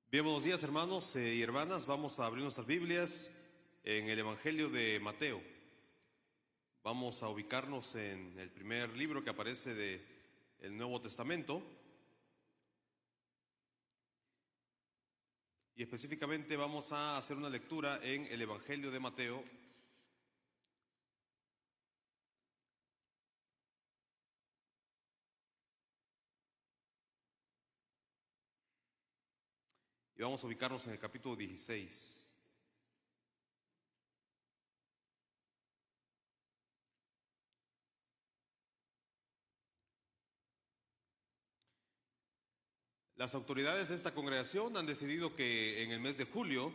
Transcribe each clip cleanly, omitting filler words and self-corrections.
Bien, buenos días hermanos y hermanas. Vamos a abrir nuestras Biblias en el Evangelio de Mateo. Vamos a ubicarnos en el primer libro que aparece del Nuevo Testamento. Y específicamente vamos a hacer una lectura en el Evangelio de Mateo. Y vamos a ubicarnos en el capítulo 16. Las autoridades de esta congregación han decidido que en el mes de julio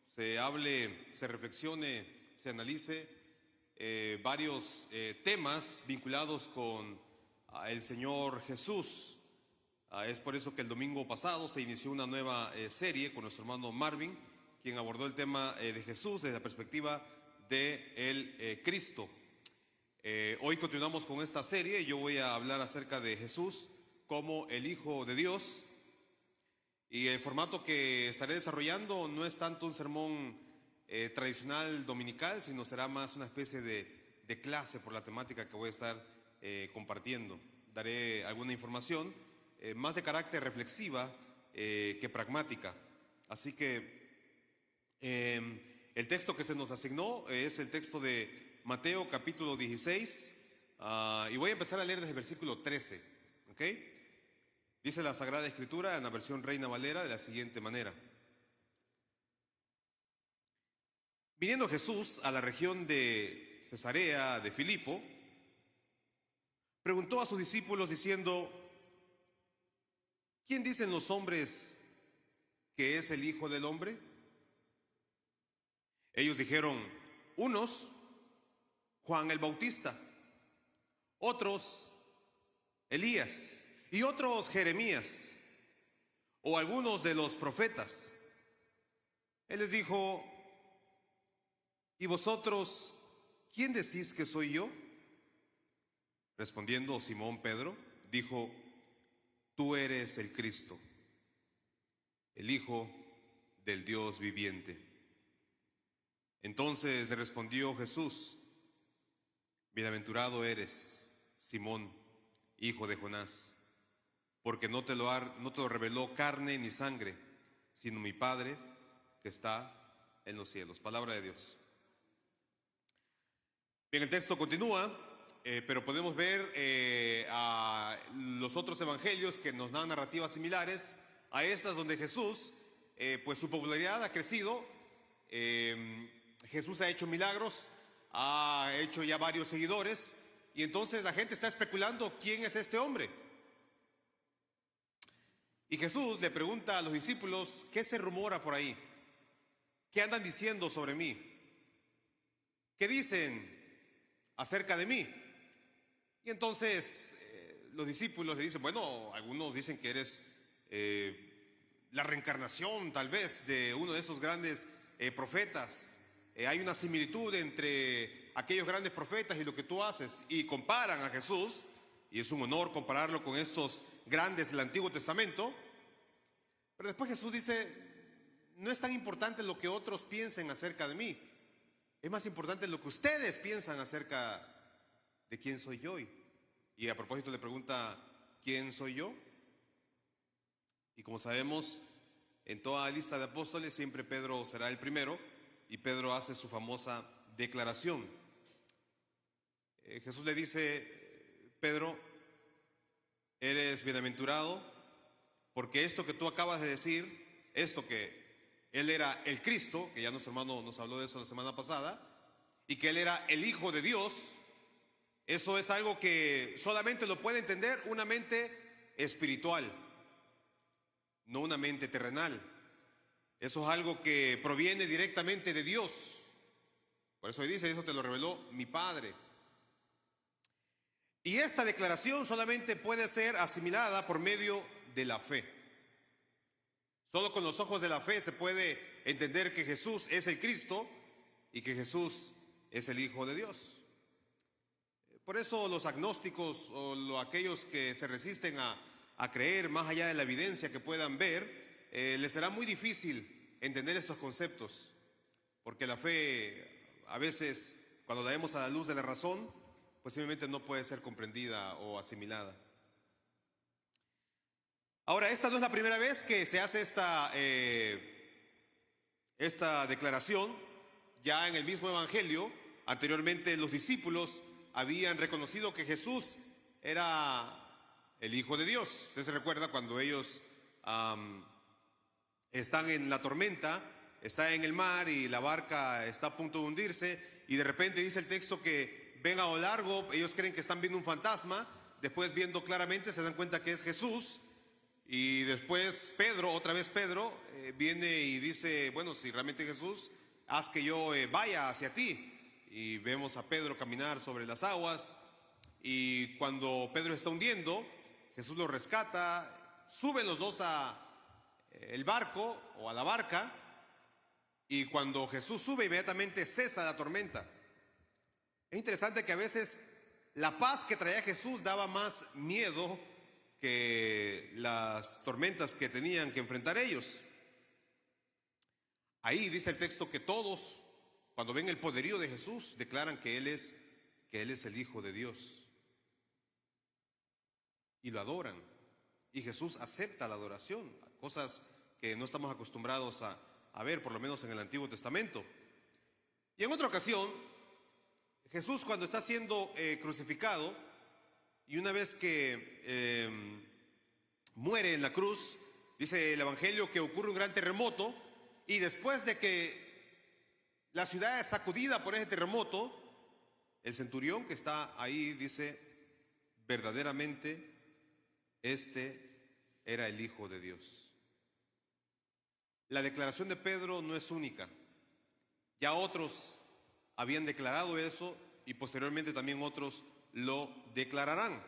se hable, se reflexione, se analice varios temas vinculados con el Señor Jesús. Es por eso que el domingo pasado se inició una nueva serie con nuestro hermano Marvin, quien abordó el tema de Jesús desde la perspectiva de el Cristo. Hoy continuamos con esta serie y yo voy a hablar acerca de Jesús como el Hijo de Dios. Y el formato que estaré desarrollando no es tanto un sermón tradicional dominical, sino será más una especie de clase por la temática que voy a estar compartiendo. Daré alguna información más de carácter reflexiva que pragmática. Así que el texto que se nos asignó es el texto de Mateo capítulo 16 y voy a empezar a leer desde el versículo 13, ¿ok? Dice la Sagrada Escritura en la versión Reina Valera de la siguiente manera: Viniendo Jesús a la región de Cesarea de Filipo, preguntó a sus discípulos diciendo: ¿quién dicen los hombres que es el Hijo del Hombre? Ellos dijeron: unos, Juan el Bautista; otros, Elías; y otros, Jeremías, o algunos de los profetas. Él les dijo: ¿y vosotros quién decís que soy yo? Respondiendo Simón Pedro, dijo: tú eres el Cristo, el Hijo del Dios viviente. Entonces le respondió Jesús: bienaventurado eres, Simón, hijo de Jonás, porque no te lo reveló carne ni sangre, sino mi Padre que está en los cielos. Palabra de Dios. Bien, el texto continúa, pero podemos ver a los otros evangelios que nos dan narrativas similares a estas, donde Jesús, pues su popularidad ha crecido. Jesús ha hecho milagros, ha hecho ya varios seguidores, y entonces la gente está especulando quién es este hombre. Y Jesús le pregunta a los discípulos: ¿qué se rumora por ahí? ¿Qué andan diciendo sobre mí? ¿Qué dicen acerca de mí? Y entonces los discípulos le dicen: bueno, algunos dicen que eres la reencarnación tal vez de uno de esos grandes profetas. Hay una similitud entre aquellos grandes profetas y lo que tú haces, y comparan a Jesús, y es un honor compararlo con estos grandes del Antiguo Testamento. Pero después Jesús dice: no es tan importante lo que otros piensen acerca de mí, es más importante lo que ustedes piensan acerca de quién soy yo. Y a propósito le pregunta: ¿quién soy yo? Y como sabemos, en toda lista de apóstoles siempre Pedro será el primero, y Pedro hace su famosa declaración. Jesús le dice: Pedro, eres bienaventurado, porque esto que tú acabas de decir, esto que él era el Cristo, que ya nuestro hermano nos habló de eso la semana pasada, y que él era el Hijo de Dios, eso es algo que solamente lo puede entender una mente espiritual, no una mente terrenal. Eso es algo que proviene directamente de Dios. Por eso dice: eso te lo reveló mi Padre. Y esta declaración solamente puede ser asimilada por medio de la fe. Solo con los ojos de la fe se puede entender que Jesús es el Cristo y que Jesús es el Hijo de Dios. Por eso los agnósticos o aquellos que se resisten a creer más allá de la evidencia que puedan ver, les será muy difícil entender estos conceptos, porque la fe a veces, cuando la vemos a la luz de la razón, pues simplemente no puede ser comprendida o asimilada. Ahora, esta no es la primera vez que se hace esta declaración. Ya en el mismo evangelio, anteriormente los discípulos habían reconocido que Jesús era el Hijo de Dios. Usted se recuerda cuando ellos están en la tormenta, está en el mar y la barca está a punto de hundirse, y de repente dice el texto que ven a lo largo, ellos creen que están viendo un fantasma, después viendo claramente se dan cuenta que es Jesús, y después Pedro, otra vez Pedro, viene y dice, bueno, si realmente Jesús, haz que yo vaya hacia ti. Y vemos a Pedro caminar sobre las aguas, y cuando Pedro está hundiendo, Jesús lo rescata, suben los dos a el barco o a la barca, y cuando Jesús sube, inmediatamente cesa la tormenta. Es interesante que a veces la paz que traía Jesús daba más miedo que las tormentas que tenían que enfrentar ellos. Ahí dice el texto que todos, cuando ven el poderío de Jesús, declaran que Él es el Hijo de Dios, y lo adoran. Y Jesús acepta la adoración, cosas que no estamos acostumbrados a ver, por lo menos en el Antiguo Testamento. Y en otra ocasión, Jesús, cuando está siendo crucificado, y una vez que muere en la cruz, dice el Evangelio que ocurre un gran terremoto, y después de que la ciudad es sacudida por ese terremoto, el centurión que está ahí dice, verdaderamente este era el Hijo de Dios. La declaración de Pedro no es única. Ya otros habían declarado eso, y posteriormente también otros lo declararán.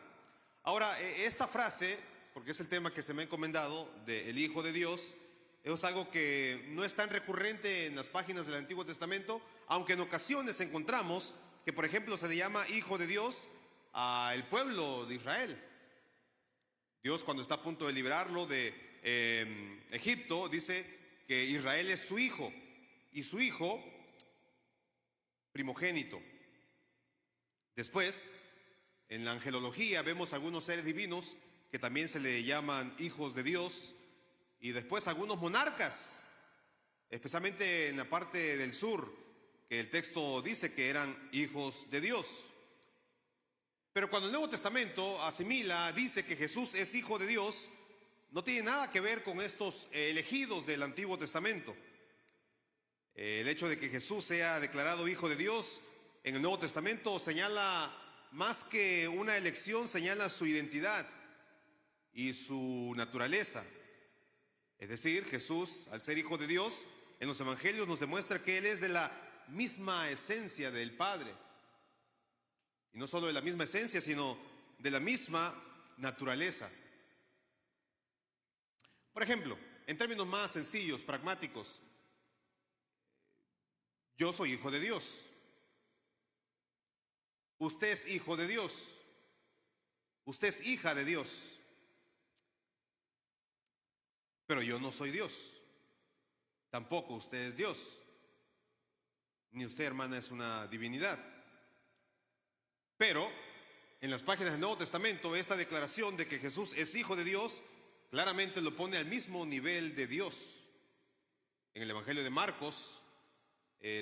Ahora, esta frase, porque es el tema que se me ha encomendado, de el Hijo de Dios, es algo que no es tan recurrente en las páginas del Antiguo Testamento, aunque en ocasiones encontramos que, por ejemplo, se le llama Hijo de Dios al pueblo de Israel. Dios, cuando está a punto de librarlo de Egipto, dice que Israel es su hijo, y su hijo primogénito. Después, en la angelología vemos algunos seres divinos que también se le llaman hijos de Dios, y después algunos monarcas, especialmente en la parte del sur, que el texto dice que eran hijos de Dios. Pero cuando el Nuevo Testamento asimila, dice que Jesús es Hijo de Dios, no tiene nada que ver con estos elegidos del Antiguo Testamento. El hecho de que Jesús sea declarado Hijo de Dios en el Nuevo Testamento señala, más que una elección, señala su identidad y su naturaleza. Es decir, Jesús, al ser Hijo de Dios, en los Evangelios nos demuestra que Él es de la misma esencia del Padre. Y no solo de la misma esencia, sino de la misma naturaleza. Por ejemplo, en términos más sencillos, pragmáticos, yo soy hijo de Dios. Usted es hijo de Dios. Usted es hija de Dios. Pero yo no soy Dios. Tampoco usted es Dios. Ni usted, hermana, es una divinidad. Pero en las páginas del Nuevo Testamento, esta declaración de que Jesús es Hijo de Dios claramente lo pone al mismo nivel de Dios. En el Evangelio de Marcos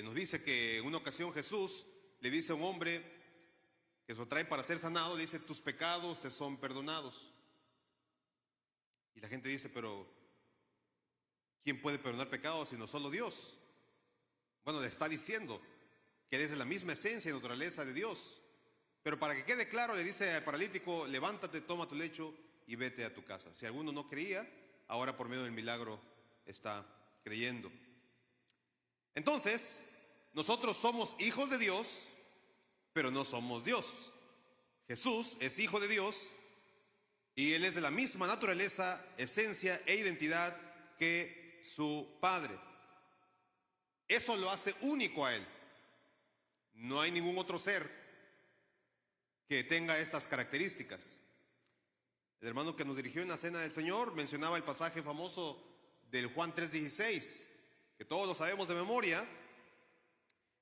nos dice que en una ocasión Jesús le dice a un hombre que se lo trae para ser sanado, le dice, tus pecados te son perdonados. Y la gente dice, pero ¿quién puede perdonar pecados sino solo Dios? Bueno, le está diciendo que eres de la misma esencia y naturaleza de Dios. Pero para que quede claro, le dice al paralítico, levántate, toma tu lecho y vete a tu casa. Si alguno no creía, ahora por medio del milagro está creyendo. Entonces, nosotros somos hijos de Dios, pero no somos Dios. Jesús es Hijo de Dios y Él es de la misma naturaleza, esencia e identidad que su Padre. Eso lo hace único a Él. No hay ningún otro ser que tenga estas características. El hermano que nos dirigió en la Cena del Señor mencionaba el pasaje famoso del Juan 3:16, que todos lo sabemos de memoria,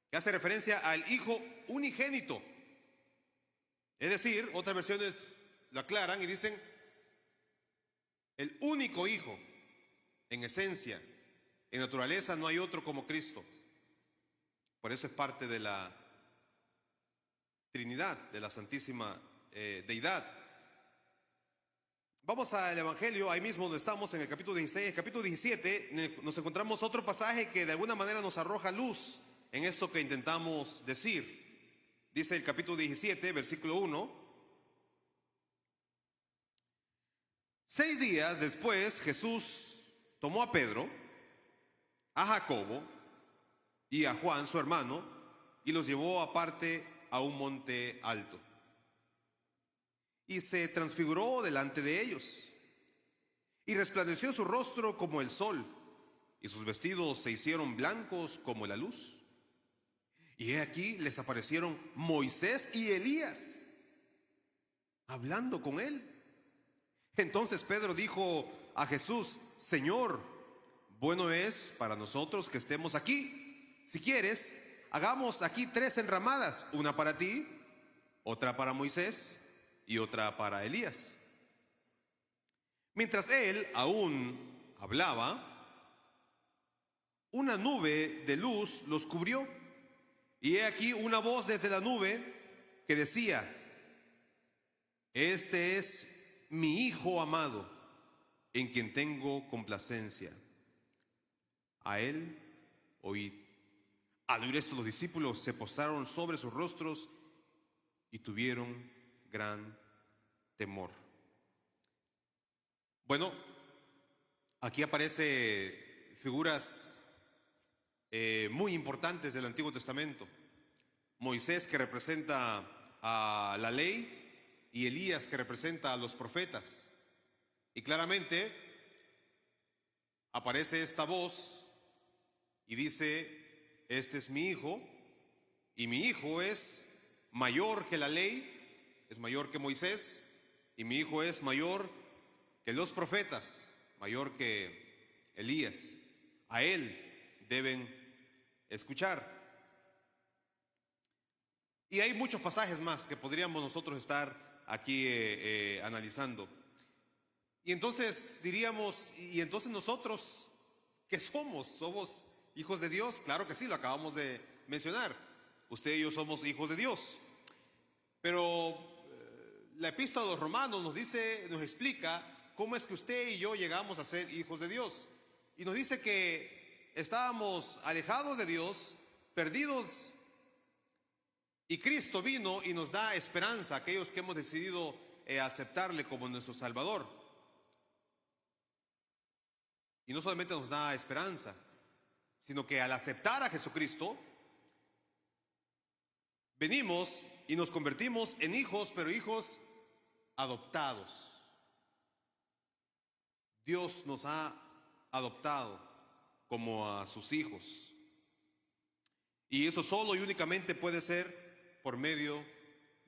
que hace referencia al Hijo unigénito. Es decir, otras versiones lo aclaran y dicen el único Hijo. En esencia, en naturaleza no hay otro como Cristo. Por eso es parte de la Trinidad, de la Santísima Deidad. Vamos al Evangelio, ahí mismo donde estamos, en el capítulo 16. El capítulo 17 nos encontramos otro pasaje que de alguna manera nos arroja luz en esto que intentamos decir. Dice el capítulo 17, versículo 1. 6 días después, Jesús tomó a Pedro, a Jacobo y a Juan, su hermano, y los llevó aparte a un monte alto. Y se transfiguró delante de ellos, y resplandeció su rostro como el sol, y sus vestidos se hicieron blancos como la luz. Y he aquí les aparecieron Moisés y Elías, hablando con él. Entonces Pedro dijo a Jesús: Señor, bueno es para nosotros que estemos aquí. Si quieres, hagamos aquí 3 enramadas, una para ti, otra para Moisés y otra para Elías. Mientras él aún hablaba, una nube de luz los cubrió, y he aquí una voz desde la nube que decía: Este es mi Hijo amado, en quien tengo complacencia. A él oíd. Al oír esto, los discípulos se postraron sobre sus rostros y tuvieron gran temor. Bueno, aquí aparecen figuras muy importantes del Antiguo Testamento. Moisés, que representa a la ley, y Elías, que representa a los profetas. Y claramente aparece esta voz y dice: este es mi hijo, y mi hijo es mayor que la ley, es mayor que Moisés, y mi hijo es mayor que los profetas, mayor que Elías. A él deben escuchar. Y hay muchos pasajes más que podríamos nosotros estar aquí analizando. Y entonces diríamos: ¿y entonces nosotros qué somos? ¿Somos hijos de Dios? Claro que sí, lo acabamos de mencionar. Usted y yo somos hijos de Dios. Pero la epístola de los Romanos nos dice, nos explica cómo es que usted y yo llegamos a ser hijos de Dios. Y nos dice que estábamos alejados de Dios, perdidos, y Cristo vino y nos da esperanza a aquellos que hemos decidido aceptarle como nuestro Salvador. Y no solamente nos da esperanza, sino que al aceptar a Jesucristo, venimos y nos convertimos en hijos, pero hijos adoptados. Dios nos ha adoptado como a sus hijos. Y eso solo y únicamente puede ser por medio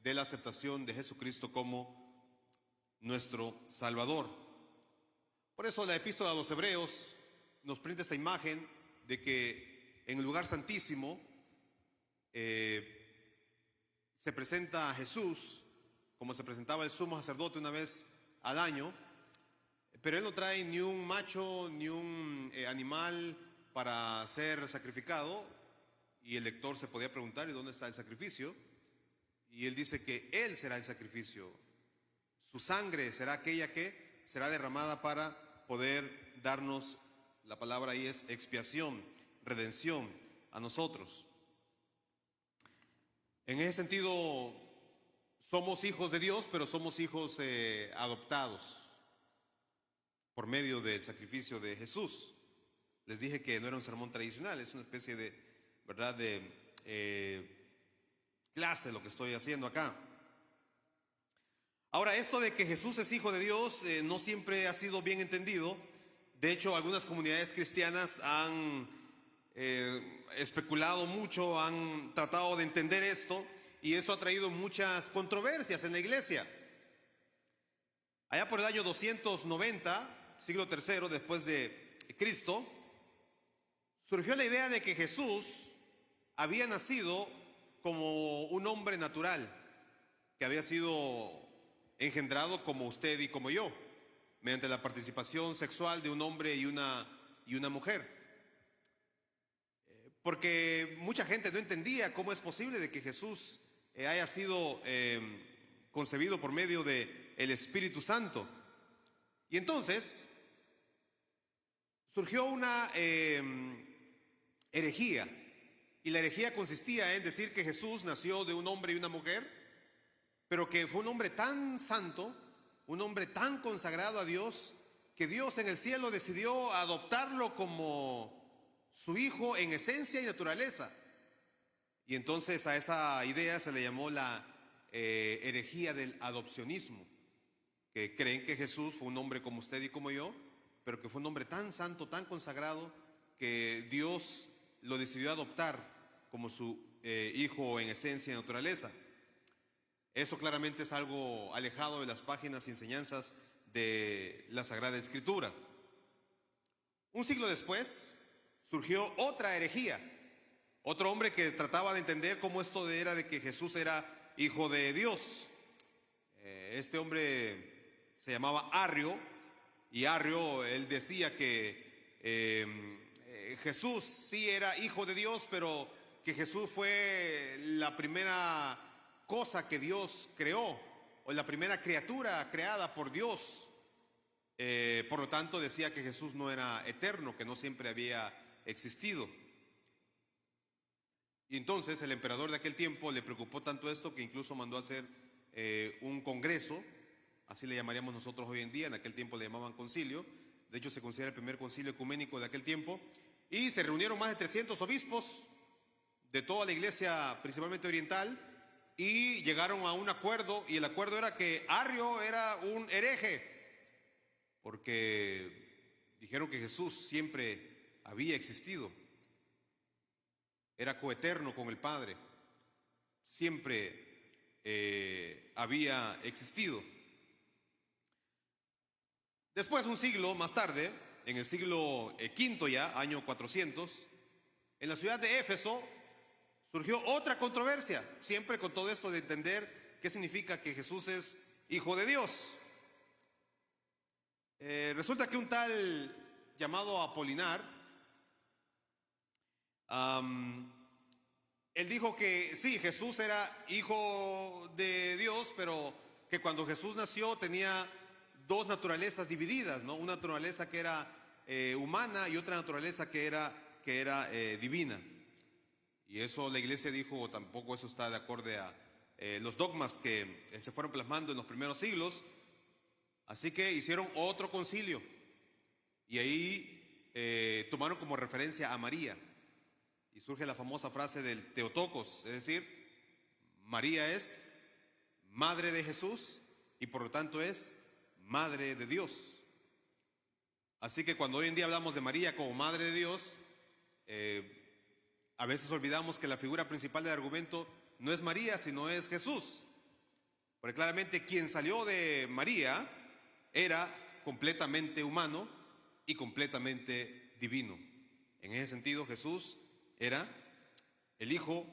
de la aceptación de Jesucristo como nuestro Salvador. Por eso la epístola a los Hebreos nos presenta esta imagen de que en el lugar santísimo se presenta a Jesús como se presentaba el sumo sacerdote una vez al año, pero él no trae ni un macho ni un animal para ser sacrificado. Y el lector se podía preguntar: ¿y dónde está el sacrificio? Y él dice que él será el sacrificio. Su sangre será aquella que será derramada para poder darnos, la palabra ahí es expiación, redención a nosotros. En ese sentido, somos hijos de Dios, pero somos hijos adoptados por medio del sacrificio de Jesús. Les dije que no era un sermón tradicional, es una especie de ¿verdad? Clase lo que estoy haciendo acá. Ahora, esto de que Jesús es hijo de Dios no siempre ha sido bien entendido. De hecho, algunas comunidades cristianas han especulado mucho, han tratado de entender esto, y eso ha traído muchas controversias en la iglesia. Allá por el año 290, siglo III después de Cristo, surgió la idea de que Jesús había nacido como un hombre natural, que había sido engendrado como usted y como yo, mediante la participación sexual de un hombre y una mujer. Porque mucha gente no entendía cómo es posible de que Jesús haya sido concebido por medio de el Espíritu Santo. Y entonces surgió una herejía. Y la herejía consistía en decir que Jesús nació de un hombre y una mujer, pero que fue un hombre tan santo, un hombre tan consagrado a Dios, que Dios en el cielo decidió adoptarlo como su hijo en esencia y naturaleza. Y entonces a esa idea se le llamó la herejía del adopcionismo, que creen que Jesús fue un hombre como usted y como yo, pero que fue un hombre tan santo, tan consagrado, que Dios lo decidió adoptar como su hijo en esencia y naturaleza. Eso claramente es algo alejado de las páginas y enseñanzas de la Sagrada Escritura. Un siglo después surgió otra herejía, otro hombre que trataba de entender cómo esto era de que Jesús era hijo de Dios. Este hombre se llamaba Arrio, y Arrio, él decía que Jesús sí era hijo de Dios, pero que Jesús fue la primera cosa que Dios creó, o la primera criatura creada por Dios. Por lo tanto, decía que Jesús no era eterno, que no siempre había existido. Y entonces el emperador de aquel tiempo le preocupó tanto esto que incluso mandó a hacer un congreso, así le llamaríamos nosotros hoy en día, en aquel tiempo le llamaban concilio. De hecho se considera el primer concilio ecuménico de aquel tiempo, y se reunieron más de 300 obispos de toda la iglesia, principalmente oriental, y llegaron a un acuerdo, y el acuerdo era que Arrio era un hereje, porque dijeron que Jesús siempre había existido, era coeterno con el Padre, siempre había existido. Después, un siglo más tarde, en el siglo V ya, año 400, en la ciudad de Éfeso surgió otra controversia, siempre con todo esto de entender qué significa que Jesús es hijo de Dios. Resulta que un tal llamado Apolinar, él dijo que sí, Jesús era hijo de Dios, pero que cuando Jesús nació tenía dos naturalezas divididas, ¿no? Una naturaleza que era humana y otra naturaleza que era divina. Y eso la iglesia dijo, tampoco eso está de acuerdo a los dogmas que se fueron plasmando en los primeros siglos. Así que hicieron otro concilio y ahí tomaron como referencia a María. Y surge la famosa frase del Teotocos, es decir, María es madre de Jesús y por lo tanto es madre de Dios. Así que cuando hoy en día hablamos de María como madre de Dios, a veces olvidamos que la figura principal del argumento no es María, sino es Jesús. Porque claramente quien salió de María era completamente humano y completamente divino. En ese sentido, Jesús era el Hijo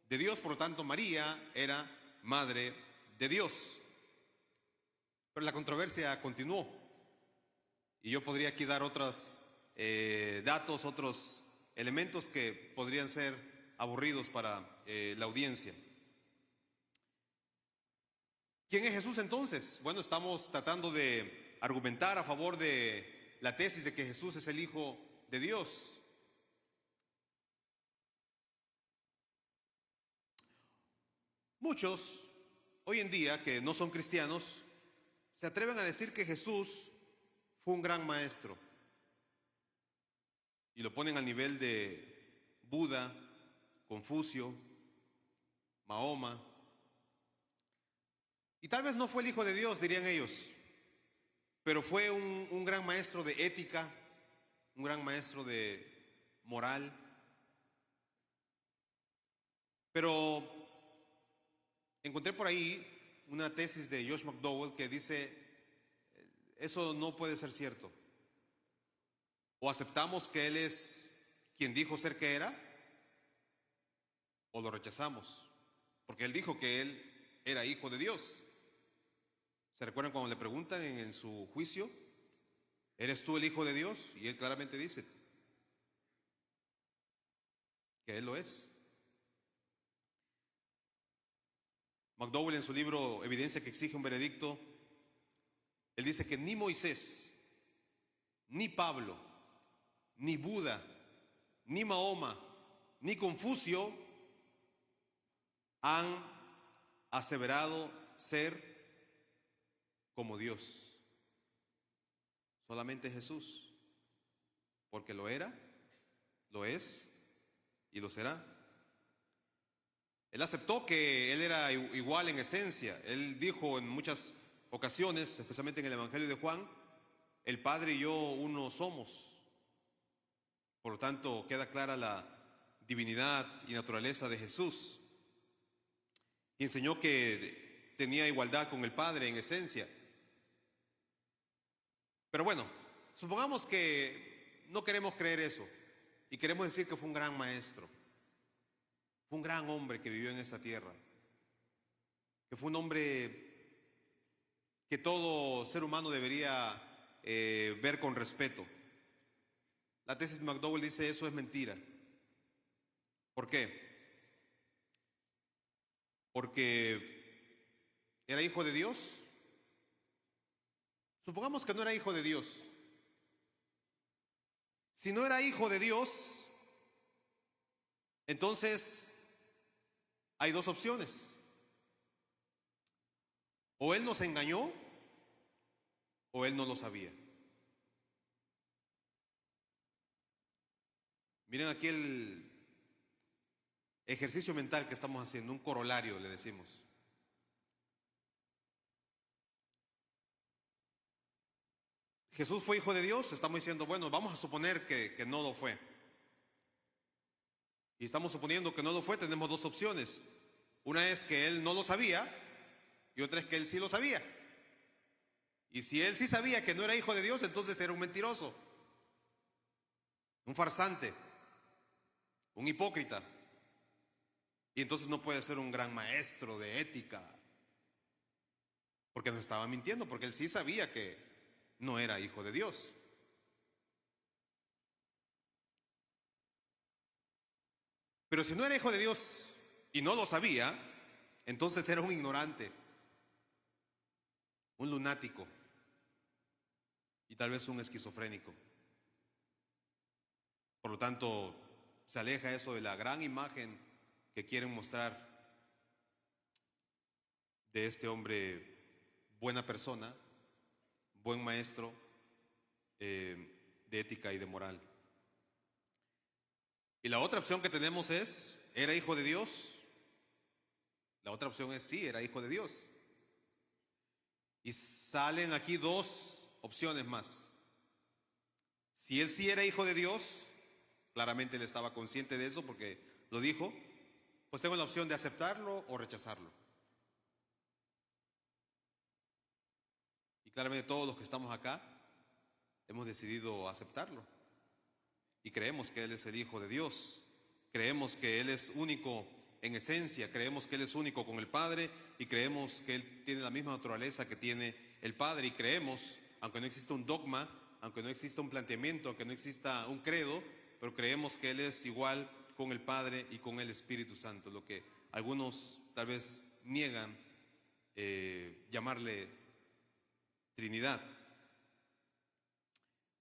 de Dios, por lo tanto María era madre de Dios. Pero la controversia continuó. Y yo podría aquí dar otros datos, otros elementos que podrían ser aburridos para la audiencia. ¿Quién es Jesús entonces? Bueno, estamos tratando de argumentar a favor de la tesis de que Jesús es el Hijo de Dios. Muchos hoy en día que no son cristianos se atreven a decir que Jesús fue un gran maestro y lo ponen al nivel de Buda, Confucio, Mahoma. Y tal vez no fue el Hijo de Dios, dirían ellos, pero fue un gran maestro de ética, un gran maestro de moral. Pero encontré por ahí una tesis de Josh McDowell que dice, eso no puede ser cierto. O aceptamos que Él es quien dijo ser que era, o lo rechazamos, porque Él dijo que Él era hijo de Dios. ¿Se recuerdan cuando le preguntan en su juicio, ¿eres tú el hijo de Dios? Y Él claramente dice que Él lo es. McDowell, en su libro Evidencia que exige un veredicto, él dice que ni Moisés, ni Pablo, ni Buda, ni Mahoma, ni Confucio han aseverado ser como Dios. Solamente Jesús, porque lo era, lo es y lo será. Él aceptó que Él era igual en esencia. Él dijo en muchas ocasiones, especialmente en el Evangelio de Juan, el Padre y yo uno somos. Por lo tanto, queda clara la divinidad y naturaleza de Jesús. Y enseñó que tenía igualdad con el Padre en esencia. Pero bueno, supongamos que no queremos creer eso y queremos decir que fue un gran maestro. Fue un gran hombre que vivió en esta tierra, que fue un hombre que todo ser humano debería ver con respeto. La tesis de McDowell dice eso es mentira. ¿Por qué? Porque era hijo de Dios. Supongamos que no era hijo de Dios. Si no era hijo de Dios, entonces hay dos opciones. O Él nos engañó o Él no lo sabía. Miren aquí el ejercicio mental que estamos haciendo, un corolario le decimos. Jesús fue hijo de Dios, estamos diciendo, bueno, vamos a suponer que no lo fue. Y estamos suponiendo que no lo fue, tenemos dos opciones. Una es que Él no lo sabía y otra es que Él sí lo sabía. Y si Él sí sabía que no era hijo de Dios, entonces era un mentiroso, un farsante, un hipócrita. Y entonces no puede ser un gran maestro de ética, porque nos estaba mintiendo, porque Él sí sabía que no era hijo de Dios. Pero si no era hijo de Dios y no lo sabía, entonces era un ignorante, un lunático y tal vez un esquizofrénico. Por lo tanto, se aleja eso de la gran imagen que quieren mostrar de este hombre, buena persona, buen maestro de ética y de moral. Y la otra opción que tenemos es, ¿era hijo de Dios? La otra opción es sí, era hijo de Dios. Y salen aquí dos opciones más. Si él sí era hijo de Dios, claramente él estaba consciente de eso porque lo dijo, pues tengo la opción de aceptarlo o rechazarlo. Y claramente todos los que estamos acá hemos decidido aceptarlo. Y creemos que Él es el Hijo de Dios. Creemos que Él es único en esencia. Creemos que Él es único con el Padre. Y creemos que Él tiene la misma naturaleza que tiene el Padre. Y creemos, aunque no exista un dogma, aunque no exista un planteamiento, aunque no exista un credo, pero creemos que Él es igual con el Padre y con el Espíritu Santo. Lo que algunos tal vez niegan llamarle Trinidad.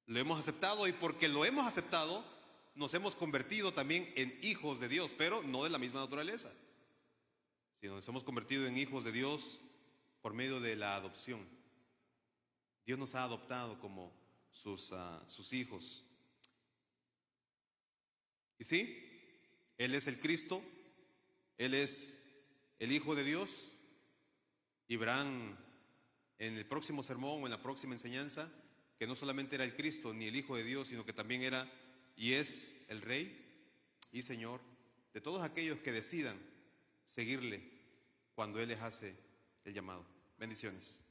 Lo hemos aceptado y porque lo hemos aceptado nos hemos convertido también en hijos de Dios, pero no de la misma naturaleza, sino nos hemos convertido en hijos de Dios por medio de la adopción. Dios nos ha adoptado como sus hijos. Y sí, Él es el Cristo, Él es el Hijo de Dios. Y verán en el próximo sermón o en la próxima enseñanza que no solamente era el Cristo ni el Hijo de Dios, sino que también era y es el Rey y Señor de todos aquellos que decidan seguirle cuando Él les hace el llamado. Bendiciones.